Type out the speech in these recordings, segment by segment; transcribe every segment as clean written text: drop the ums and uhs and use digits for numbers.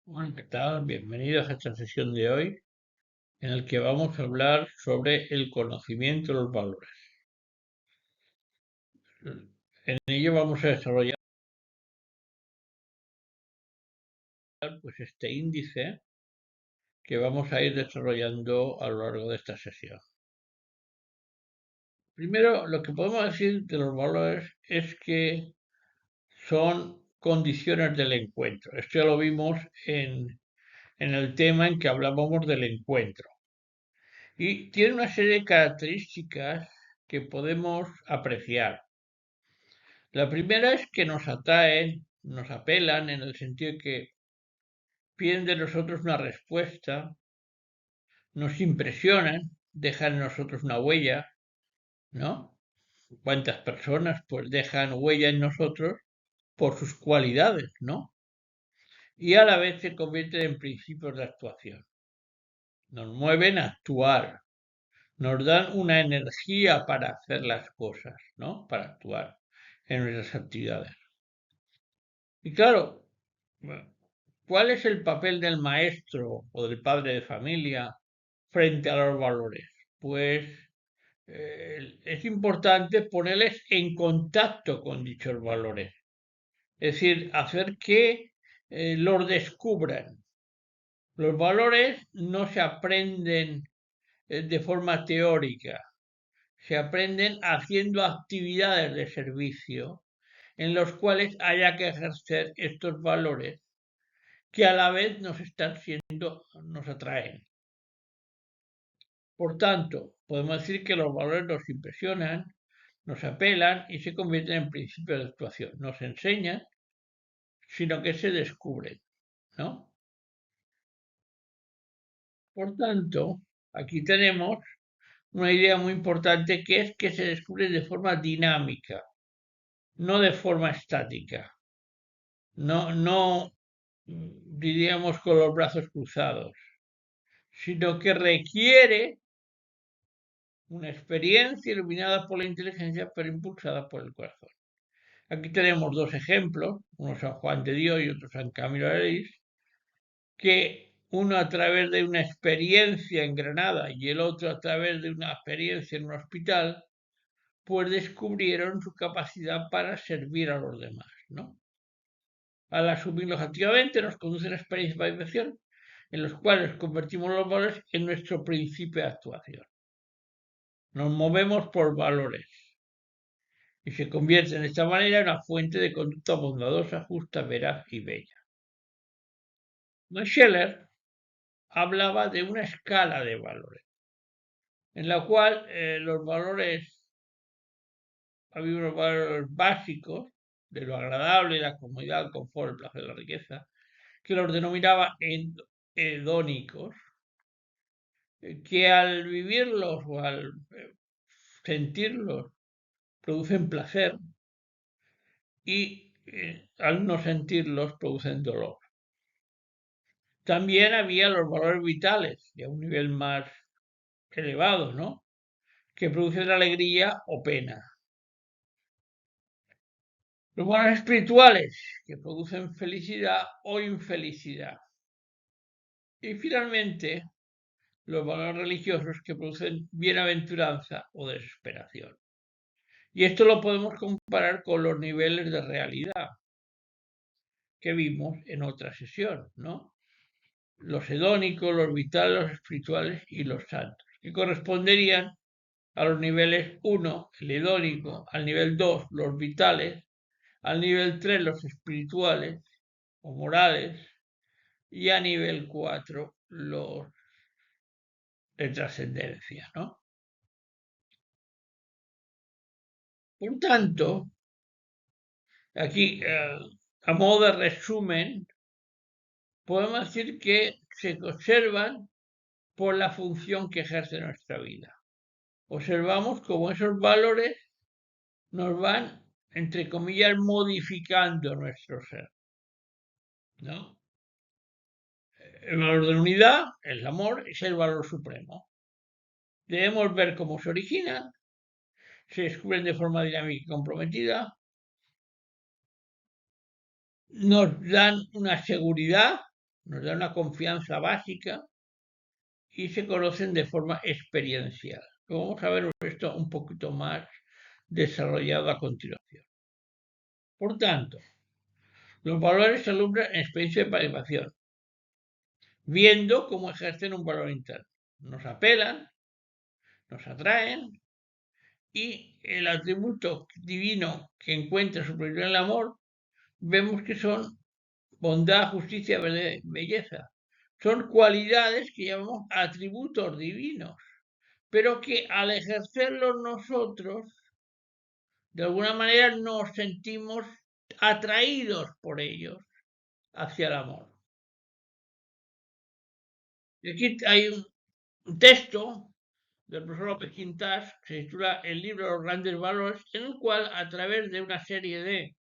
Bueno, ¿qué tal? Bienvenidos a esta sesión de hoy en el que vamos a hablar sobre el conocimiento y los valores. En ello vamos a desarrollar pues este índice que vamos a ir desarrollando a lo largo de esta sesión. Primero, lo que podemos decir de los valores es que son condiciones del encuentro. Esto ya lo vimos en el tema en que hablábamos del encuentro. Y tiene una serie de características que podemos apreciar. La primera es que nos atraen, nos apelan en el sentido de que piden de nosotros una respuesta, nos impresionan, dejan en nosotros una huella, ¿no? ¿Cuántas personas pues dejan huella en nosotros por sus cualidades, ¿no? Y a la vez se convierten en principios de actuación. Nos mueven a actuar, nos dan una energía para hacer las cosas, ¿no? Para actuar en nuestras actividades. Y claro, ¿cuál es el papel del maestro o del padre de familia frente a los valores? Pues es importante ponerles en contacto con dichos valores, es decir, hacer que los descubran. Los valores no se aprenden de forma teórica, se aprenden haciendo actividades de servicio en los cuales haya que ejercer estos valores que a la vez nos atraen. Por tanto, podemos decir que los valores nos impresionan, nos apelan y se convierten en principios de actuación. Nos enseñan, sino que se descubren, ¿no? Por tanto, aquí tenemos una idea muy importante que es que se descubre de forma dinámica, no de forma estática. No diríamos con los brazos cruzados, sino que requiere una experiencia iluminada por la inteligencia, pero impulsada por el corazón. Aquí tenemos dos ejemplos, uno San Juan de Dios y otro San Camilo de Lis, que uno a través de una experiencia en Granada y el otro a través de una experiencia en un hospital, pues descubrieron su capacidad para servir a los demás, ¿no? Al asumirlos activamente nos conducen a experiencias de validación en los cuales convertimos los valores en nuestro principio de actuación. Nos movemos por valores y se convierte de esta manera en una fuente de conducta bondadosa, justa, veraz y bella. Max Scheler hablaba de una escala de valores, en la cual había unos valores básicos de lo agradable, la comodidad, el confort, el placer, la riqueza, que los denominaba hedónicos, que al vivirlos o al sentirlos producen placer y al no sentirlos producen dolor. También había los valores vitales, de un nivel más elevado, ¿no? Que producen alegría o pena. Los valores espirituales, que producen felicidad o infelicidad. Y finalmente, los valores religiosos, que producen bienaventuranza o desesperación. Y esto lo podemos comparar con los niveles de realidad que vimos en otra sesión, ¿no? Los hedónicos, los vitales, los espirituales y los santos, que corresponderían a los niveles 1, el hedónico, al nivel 2, los vitales, al nivel 3, los espirituales o morales, y a nivel 4, los de trascendencia, ¿no? Por tanto, aquí, a modo de resumen, podemos decir que se observan por la función que ejerce nuestra vida. Observamos cómo esos valores nos van, entre comillas, modificando nuestro ser, ¿no? El valor de la unidad, el amor, es el valor supremo. Debemos ver cómo se originan, se descubren de forma dinámica y comprometida, nos dan una seguridad nos da una confianza básica y se conocen de forma experiencial. Vamos a ver esto un poquito más desarrollado a continuación. Por tanto, los valores se alumbran en experiencia de participación, viendo cómo ejercen un valor interno. Nos apelan, nos atraen y el atributo divino que encuentra su prioridad en el amor, vemos que son bondad, justicia, belleza. Son cualidades que llamamos atributos divinos, pero que al ejercerlos nosotros, de alguna manera nos sentimos atraídos por ellos hacia el amor. Y aquí hay un texto del profesor López Quintás que se titula El libro de los grandes valores, en el cual, a través de una serie de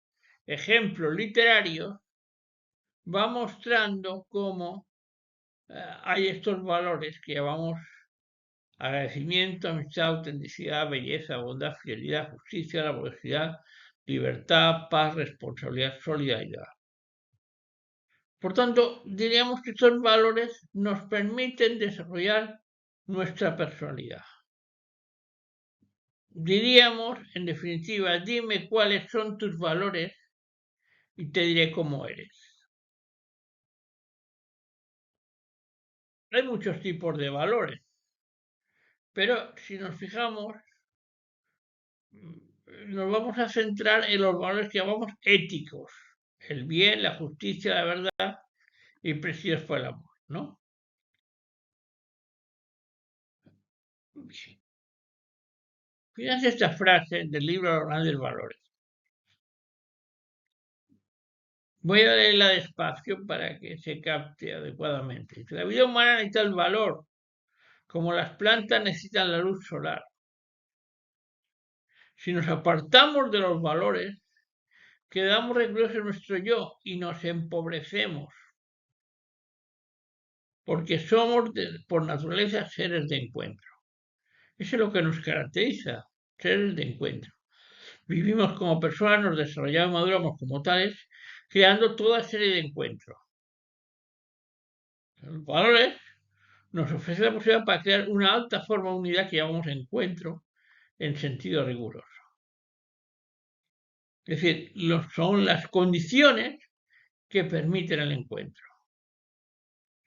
ejemplos literarios, va mostrando cómo hay estos valores que llamamos agradecimiento, amistad, autenticidad, belleza, bondad, fidelidad, justicia, laboriosidad, libertad, paz, responsabilidad, solidaridad. Por tanto, diríamos que estos valores nos permiten desarrollar nuestra personalidad. Diríamos, en definitiva, dime cuáles son tus valores y te diré cómo eres. Hay muchos tipos de valores, pero si nos fijamos, nos vamos a centrar en los valores que llamamos éticos, el bien, la justicia, la verdad y precios por el amor, ¿no? Fíjense esta frase del libro Los grandes valores. Voy a leerla despacio para que se capte adecuadamente. La vida humana necesita el valor, como las plantas necesitan la luz solar. Si nos apartamos de los valores, quedamos recluidos en nuestro yo y nos empobrecemos, porque somos por naturaleza seres de encuentro. Eso es lo que nos caracteriza, seres de encuentro. Vivimos como personas, nos desarrollamos y maduramos como tales, creando toda serie de encuentros. Los valores nos ofrecen la posibilidad para crear una alta forma de unidad que llamamos encuentro en sentido riguroso. Es decir, son las condiciones que permiten el encuentro.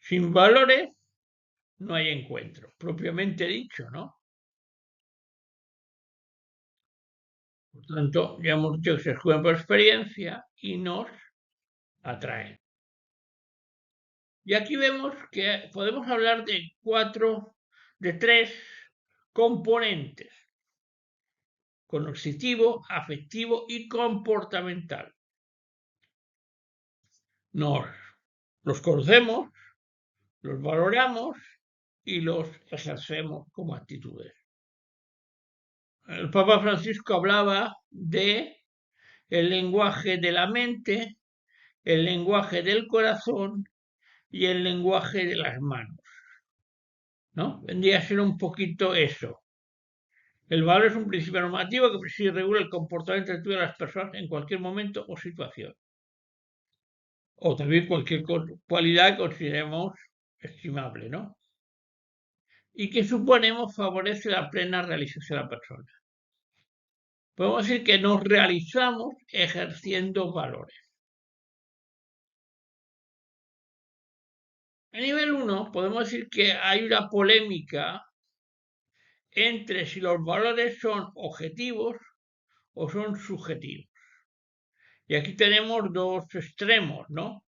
Sin valores no hay encuentro, propiamente dicho, ¿no? Por tanto, ya hemos dicho que se juegan por experiencia y nos atraen. Y aquí vemos que podemos hablar de tres componentes: cognitivo, afectivo y comportamental. Los conocemos, los valoramos y los ejercemos como actitudes. El Papa Francisco hablaba de el lenguaje de la mente, el lenguaje del corazón y el lenguaje de las manos, ¿no? Vendría a ser un poquito eso. El valor es un principio normativo que preside y regula el comportamiento de todas las personas en cualquier momento o situación. O también cualquier cualidad que consideremos estimable, ¿no? Y que suponemos favorece la plena realización de la persona. Podemos decir que nos realizamos ejerciendo valores. A nivel 1 podemos decir que hay una polémica entre si los valores son objetivos o son subjetivos. Y aquí tenemos dos extremos, ¿no?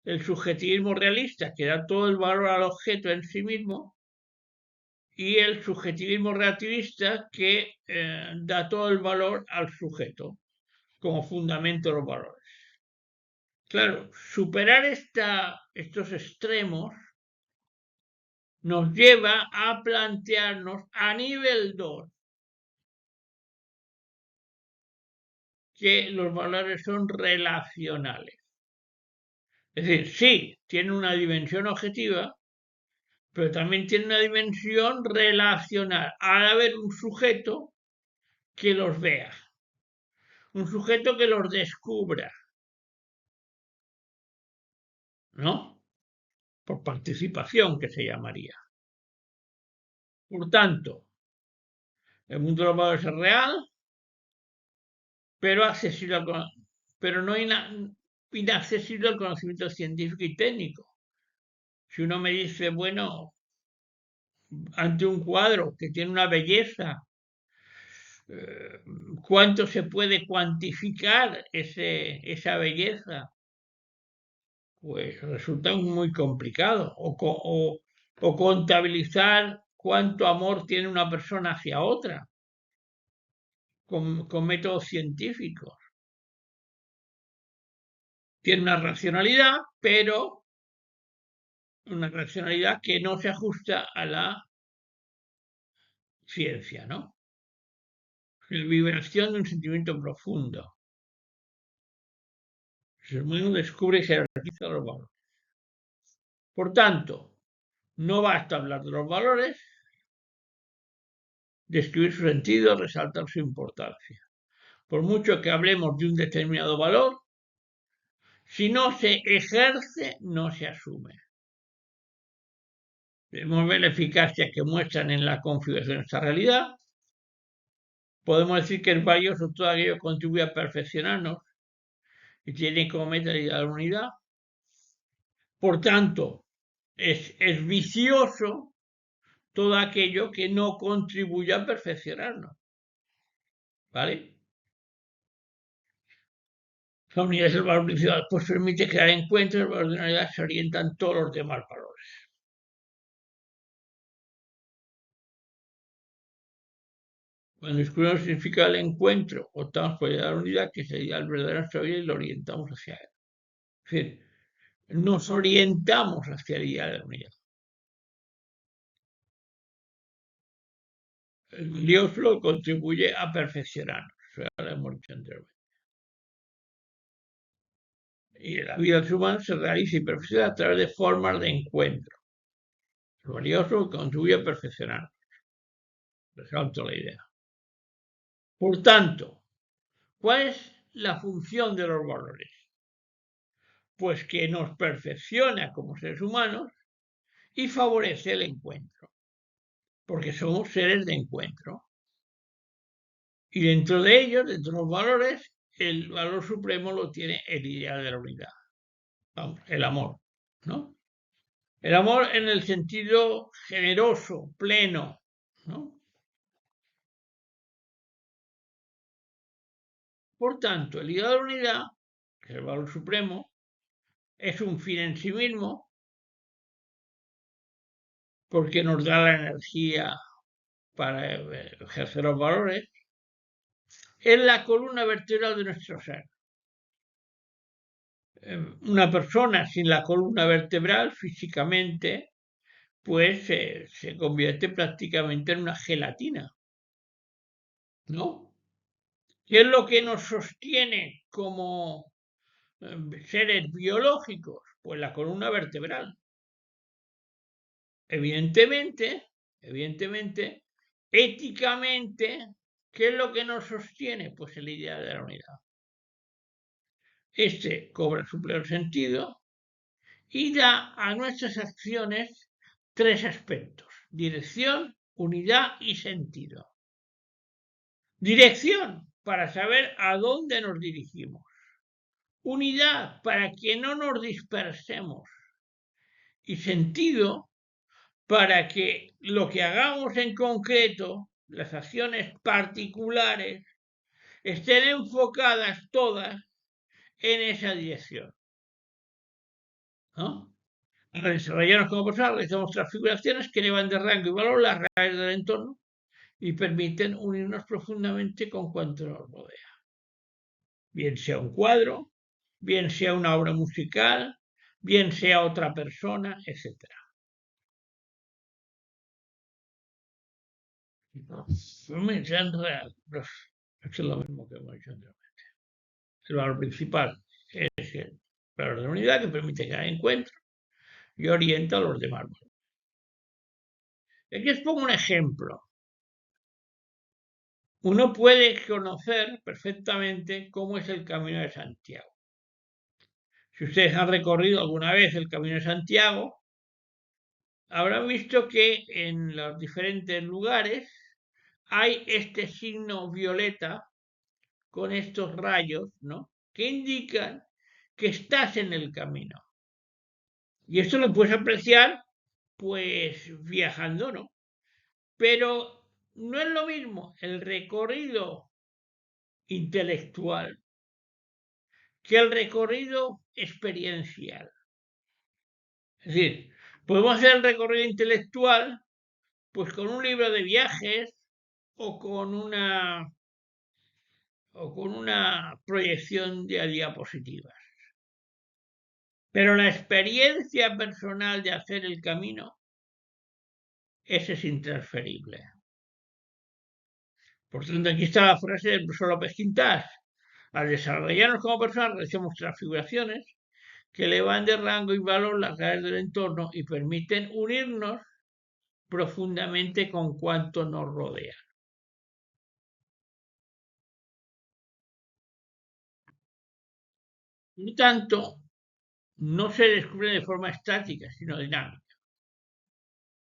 El subjetivismo realista, que da todo el valor al objeto en sí mismo, y el subjetivismo relativista, que da todo el valor al sujeto como fundamento de los valores. Claro, superar estos extremos nos lleva a plantearnos a nivel 2 que los valores son relacionales. Es decir, sí, tienen una dimensión objetiva, pero también tiene una dimensión relacional. Ha de haber un sujeto que los vea, un sujeto que los descubra, ¿no? por participación que se llamaría. Por tanto, el mundo de los valores es real, pero accesible pero no inaccesible al conocimiento científico y técnico. Si uno me dice, bueno, ante un cuadro que tiene una belleza, ¿cuánto se puede cuantificar esa belleza? Pues resulta muy complicado. O contabilizar cuánto amor tiene una persona hacia otra con métodos científicos. Tiene una racionalidad, pero una racionalidad que no se ajusta a la ciencia, ¿no? La vibración de un sentimiento profundo. El humano descubre y jerarquiza los valores. Por tanto, no basta hablar de los valores, describir su sentido, resaltar su importancia. Por mucho que hablemos de un determinado valor, si no se ejerce, no se asume. Debemos ver la eficacia que muestran en la configuración de esta realidad. Podemos decir que es valioso todo aquello que contribuye a perfeccionarnos y tiene como meta la unidad. Por tanto, es vicioso todo aquello que no contribuye a perfeccionarnos. ¿Vale? La unidad es el valor principal, pues permite crear encuentros, el valor de una unidad se orientan todos los demás valores. Cuando descubrimos el significado del encuentro, optamos por la unidad, que sería el verdadero nuestra vida, y lo orientamos hacia él. Es decir, nos orientamos hacia el ideal de la unidad. Dios lo contribuye a perfeccionarnos, eso ya lo hemos dicho anteriormente. Y la vida del ser humano se realiza y perfecciona a través de formas de encuentro. Lo valioso contribuye a perfeccionarnos. Resalto la idea. Por tanto, ¿cuál es la función de los valores? Pues que nos perfecciona como seres humanos y favorece el encuentro, porque somos seres de encuentro. Y dentro de ellos, dentro de los valores, el valor supremo lo tiene el ideal de la unidad, vamos, el amor, ¿no? El amor en el sentido generoso, pleno, ¿no? Por tanto, el ideal de la unidad, que es el valor supremo, es un fin en sí mismo, porque nos da la energía para ejercer los valores, es la columna vertebral de nuestro ser. Una persona sin la columna vertebral físicamente, pues se convierte prácticamente en una gelatina, ¿no? ¿Qué es lo que nos sostiene como seres biológicos? Pues la columna vertebral. Evidentemente, éticamente, ¿qué es lo que nos sostiene? Pues el ideal de la unidad. Este cobra su pleno sentido y da a nuestras acciones tres aspectos: dirección, unidad y sentido. Dirección, para saber a dónde nos dirigimos. Unidad, para que no nos dispersemos. Y sentido, para que lo que hagamos en concreto, las acciones particulares, estén enfocadas todas en esa dirección, ¿no? Al desarrollarnos como personas, realizamos transfiguraciones que elevan de rango y valor las reales del entorno y permiten unirnos profundamente con cuanto nos rodea. Bien sea un cuadro, bien sea una obra musical, bien sea otra persona, etc. Esto es lo mismo que hemos dicho anteriormente. El valor principal es el valor de unidad, que permite cada encuentro y orienta a los demás. Aquí os pongo un ejemplo. Uno puede conocer perfectamente cómo es el Camino de Santiago. Si ustedes han recorrido alguna vez el Camino de Santiago, habrán visto que en los diferentes lugares hay este signo violeta con estos rayos, ¿no? Que indican que estás en el camino. Y esto lo puedes apreciar, pues, viajando, ¿no? Pero no es lo mismo el recorrido intelectual que el recorrido experiencial. Es decir, podemos hacer el recorrido intelectual pues con un libro de viajes o con una proyección de diapositivas. Pero la experiencia personal de hacer el camino, ese es intransferible. Por tanto, aquí está la frase del profesor López Quintás. Al desarrollarnos como personas, realizamos transfiguraciones que elevan de rango y valor las áreas del entorno y permiten unirnos profundamente con cuanto nos rodea. Por tanto, no se descubre de forma estática, sino dinámica.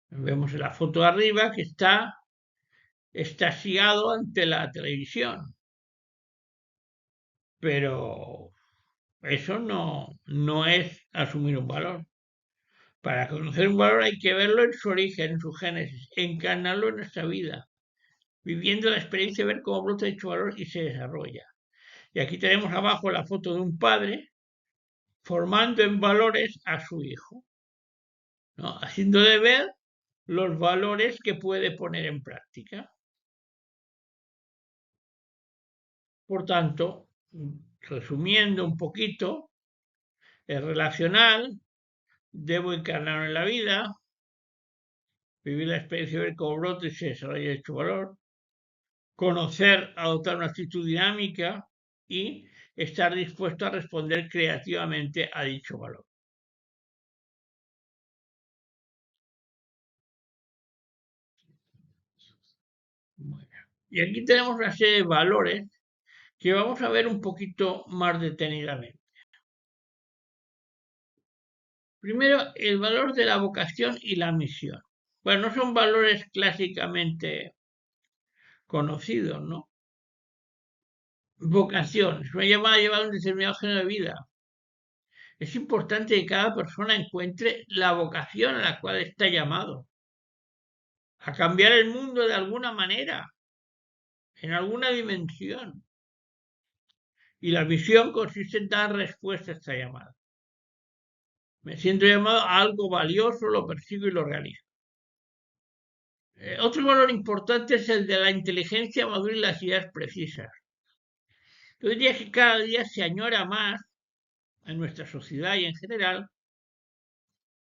Vemos en la foto de arriba que está extasiado ante la televisión, pero eso no es asumir un valor. Para conocer un valor hay que verlo en su origen, en su génesis, encarnarlo en nuestra vida, viviendo la experiencia de ver cómo brota dicho valor y se desarrolla. Y aquí tenemos abajo la foto de un padre formando en valores a su hijo, ¿no? Haciéndole ver los valores que puede poner en práctica. Por tanto, resumiendo un poquito, es relacional, debo encarnarlo en la vida, vivir la experiencia de ver cómo brota y se desarrolla dicho valor, conocer, adoptar una actitud dinámica y estar dispuesto a responder creativamente a dicho valor. Bueno, y aquí tenemos una serie de valores que vamos a ver un poquito más detenidamente. Primero, el valor de la vocación y la misión. Bueno, no son valores clásicamente conocidos, ¿no? Vocación, es una llamada a llevar un determinado género de vida. Es importante que cada persona encuentre la vocación a la cual está llamado, a cambiar el mundo de alguna manera, en alguna dimensión. Y la misión consiste en dar respuesta a esta llamada. Me siento llamado a algo valioso, lo persigo y lo realizo. Otro valor importante es el de la inteligencia madura y las ideas precisas. Yo diría que cada día se añora más en nuestra sociedad y en general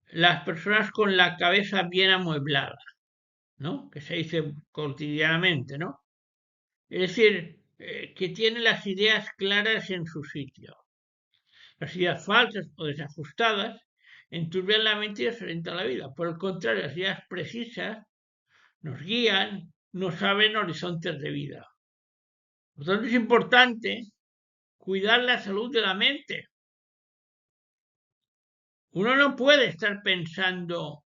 las personas con la cabeza bien amueblada, ¿no? Que se dice cotidianamente, ¿no? Es decir, que tienen las ideas claras en su sitio. Las ideas falsas o desajustadas enturbian la mente y desorientan la vida. Por el contrario, las ideas precisas nos guían, nos abren horizontes de vida. Por lo tanto, es importante cuidar la salud de la mente. Uno no puede estar pensando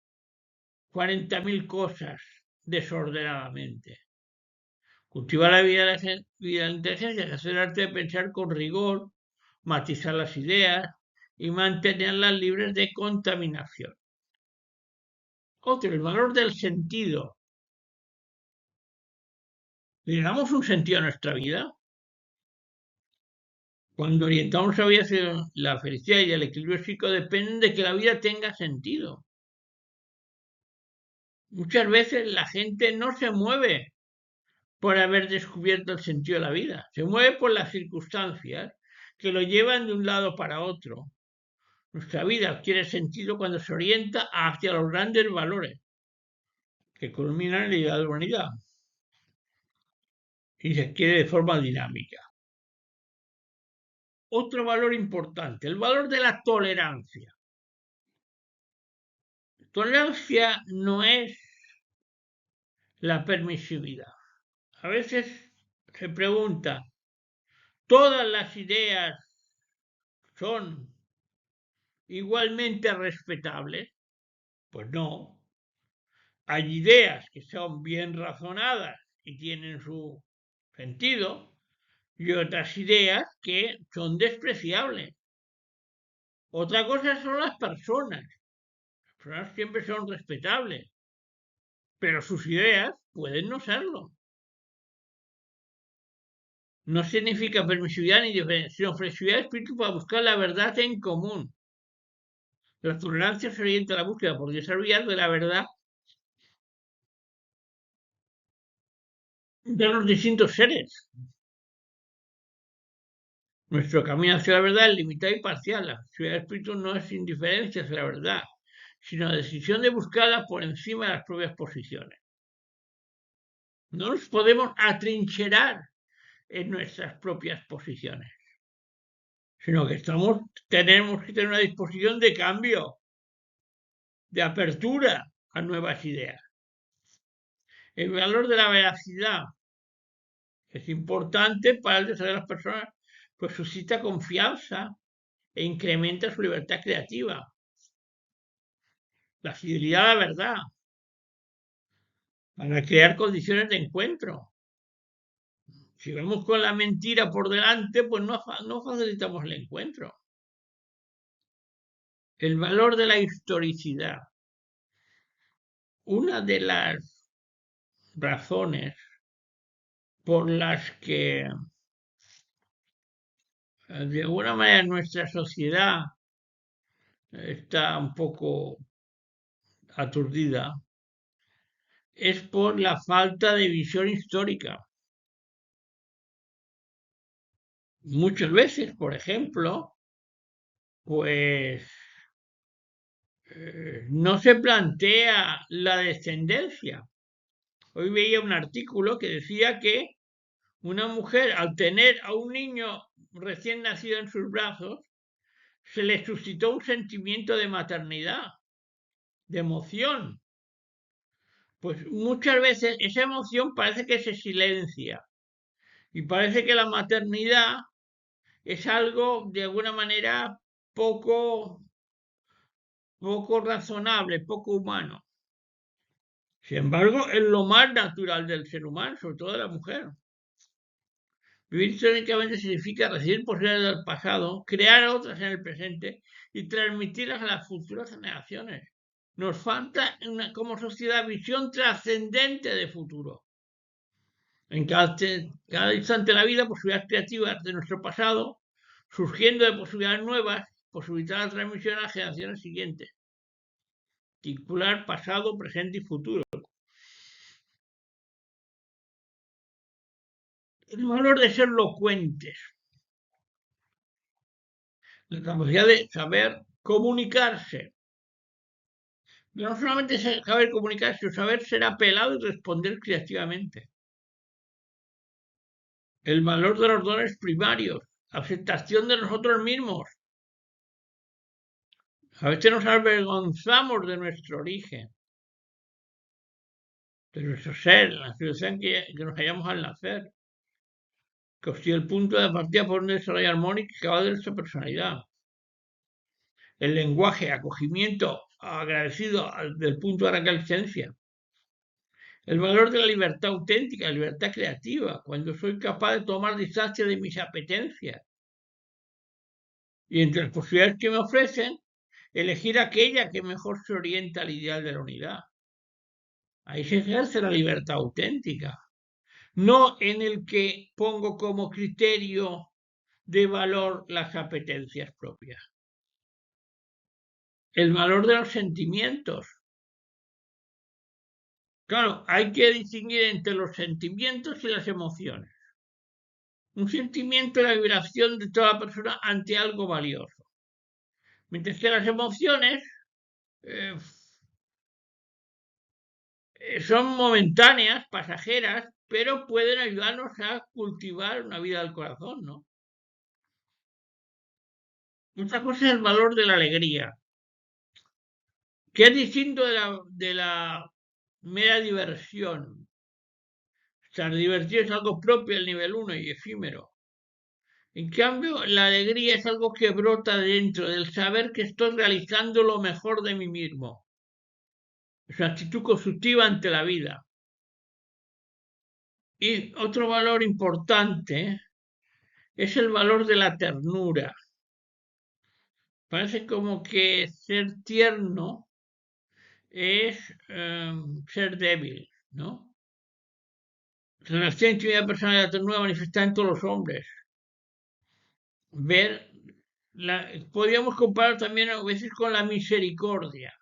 40.000 cosas desordenadamente. Cultivar la vida de la inteligencia es hacer el arte de pensar con rigor, matizar las ideas y mantenerlas libres de contaminación. Otro, el valor del sentido. ¿Le damos un sentido a nuestra vida? Cuando orientamos la vida hacia la felicidad y el equilibrio psíquico dependen de que la vida tenga sentido. Muchas veces la gente no se mueve por haber descubierto el sentido de la vida, se mueve por las circunstancias que lo llevan de un lado para otro. Nuestra vida adquiere sentido cuando se orienta hacia los grandes valores que culminan en la idea de humanidad y se adquiere de forma dinámica. Otro valor importante, el valor de la tolerancia. Tolerancia no es la permisividad. A veces se pregunta, ¿todas las ideas son igualmente respetables? Pues no. Hay ideas que son bien razonadas y tienen su sentido, y otras ideas que son despreciables. Otra cosa son las personas. Las personas siempre son respetables, pero sus ideas pueden no serlo. No significa permisividad ni diferencia, sino flexibilidad de espíritu para buscar la verdad en común. La tolerancia se orienta a la búsqueda por desarrollar de la verdad de los distintos seres. Nuestro camino hacia la verdad es limitado y parcial. La flexibilidad del espíritu no es indiferencia hacia la verdad, sino la decisión de buscarla por encima de las propias posiciones. No nos podemos atrincherar en nuestras propias posiciones, sino que tenemos que tener una disposición de cambio, de apertura a nuevas ideas. El valor de la veracidad es importante para el desarrollo de las personas, pues suscita confianza e incrementa su libertad creativa. La fidelidad a la verdad, para crear condiciones de encuentro. Si vamos con la mentira por delante, pues no facilitamos el encuentro. El valor de la historicidad. Una de las razones por las que de alguna manera nuestra sociedad está un poco aturdida es por la falta de visión histórica. Muchas veces, por ejemplo, pues no se plantea la descendencia. Hoy veía un artículo que decía que una mujer, al tener a un niño recién nacido en sus brazos, se le suscitó un sentimiento de maternidad, de emoción. Pues muchas veces esa emoción parece que se silencia y parece que la maternidad es algo de alguna manera poco razonable, poco humano. Sin embargo, es lo más natural del ser humano, sobre todo de la mujer. Vivir históricamente significa recibir posibilidades del pasado, crear otras en el presente y transmitirlas a las futuras generaciones. Nos falta como sociedad visión trascendente de futuro. En cada instante de la vida, posibilidades creativas de nuestro pasado, surgiendo de posibilidades nuevas, posibilitar la transmisión a las generaciones siguientes. Articular pasado, presente y futuro. El valor de ser locuentes. La capacidad de saber comunicarse. No solamente saber comunicarse, sino saber ser apelado y responder creativamente. El valor de los dones primarios. Aceptación de nosotros mismos. A veces nos avergonzamos de nuestro origen, de nuestro ser, la situación que nos hallamos al nacer, que constituye el punto de partida por un desarrollo armónico que va de nuestra personalidad. El lenguaje, acogimiento, agradecido del punto de la existencia. El valor de la libertad auténtica, la libertad creativa, cuando soy capaz de tomar distancia de mis apetencias. Y entre las posibilidades que me ofrecen, elegir aquella que mejor se orienta al ideal de la unidad. Ahí se ejerce la libertad auténtica, no en el que pongo como criterio de valor las apetencias propias. El valor de los sentimientos. Claro, hay que distinguir entre los sentimientos y las emociones. Un sentimiento es la vibración de toda persona ante algo valioso. Mientras que las emociones eh, son momentáneas, pasajeras, pero pueden ayudarnos a cultivar una vida del corazón, ¿no? Otra cosa es el valor de la alegría, que es distinto de la mera diversión. Estar divertido es algo propio del nivel 1 y efímero. En cambio, la alegría es algo que brota dentro del saber que estoy realizando lo mejor de mí mismo. Es una actitud constructiva ante la vida. Y otro valor importante es el valor de la ternura. Parece como que ser tierno es ser débil, ¿no? La intimidad personal de la ternura manifestada en todos los hombres. Ver, podríamos comparar también a veces con la misericordia.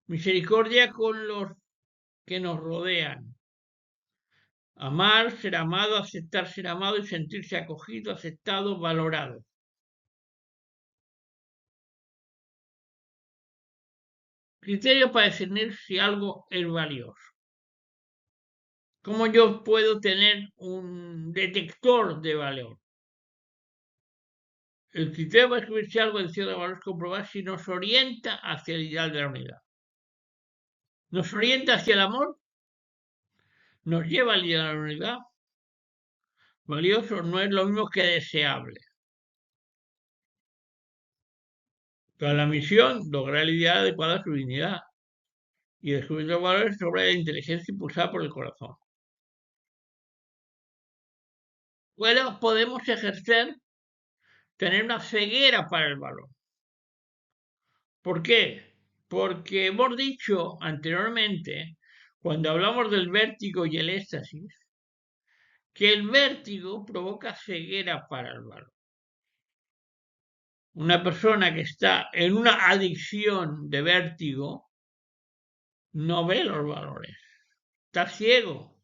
Misericordia con los que nos rodean. Amar, ser amado, aceptar ser amado y sentirse acogido, aceptado, valorado. Criterio para definir si algo es valioso. ¿Cómo yo puedo tener un detector de valor? El criterio para descubrir si algo es de valor es comprobar si nos orienta hacia el ideal de la unidad. ¿Nos orienta hacia el amor? ¿Nos lleva al ideal de la unidad? Valioso no es lo mismo que deseable. Para la misión, lograr el ideal adecuado a su dignidad y descubrir los valores sobre la inteligencia impulsada por el corazón. Bueno, podemos tener una ceguera para el valor. ¿Por qué? Porque hemos dicho anteriormente, cuando hablamos del vértigo y el éxtasis, que el vértigo provoca ceguera para el valor. Una persona que está en una adicción de vértigo no ve los valores, está ciego.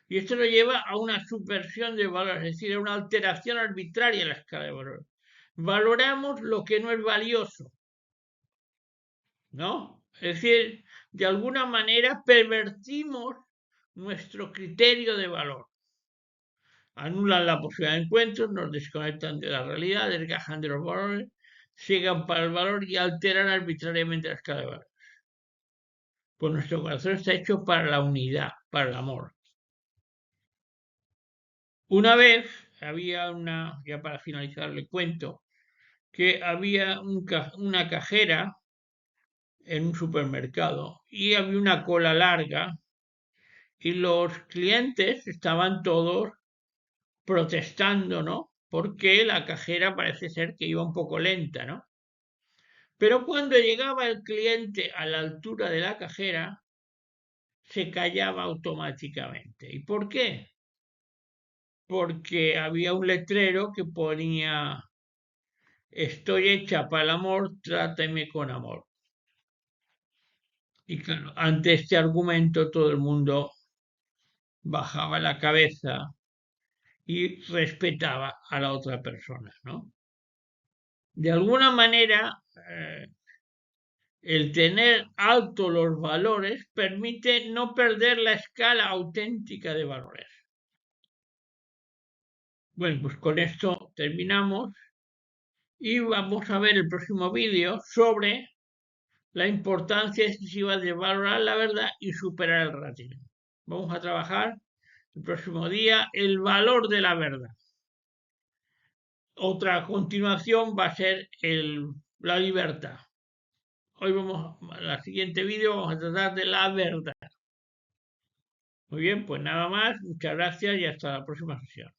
Y esto lo lleva a una subversión de valores, es decir, a una alteración arbitraria en la escala de valores. Valoramos lo que no es valioso, ¿no? Es decir, de alguna manera pervertimos nuestro criterio de valor. Anulan la posibilidad de encuentros, nos desconectan de la realidad, desgajan de los valores, ciegan para el valor y alteran arbitrariamente la escala de valores. Pues nuestro corazón está hecho para la unidad, para el amor. Una vez había ya para finalizar el cuento, que había una cajera en un supermercado y había una cola larga y los clientes estaban todos protestando, ¿no? Porque la cajera parece ser que iba un poco lenta, ¿no? Pero cuando llegaba el cliente a la altura de la cajera, se callaba automáticamente. ¿Y por qué? Porque había un letrero que ponía: estoy hecha para el amor, tráteme con amor. Y claro, ante este argumento todo el mundo bajaba la cabeza y respetaba a la otra persona, ¿no? De alguna manera, el tener altos los valores permite no perder la escala auténtica de valores. Bueno, pues con esto terminamos y vamos a ver el próximo vídeo sobre la importancia excesiva de valorar la verdad y superar el rating. Vamos a trabajar el próximo día el valor de la verdad. Otra continuación va a ser la libertad. Hoy vamos, en el siguiente vídeo vamos a tratar de la verdad. Muy bien, pues nada más, muchas gracias y hasta la próxima sesión.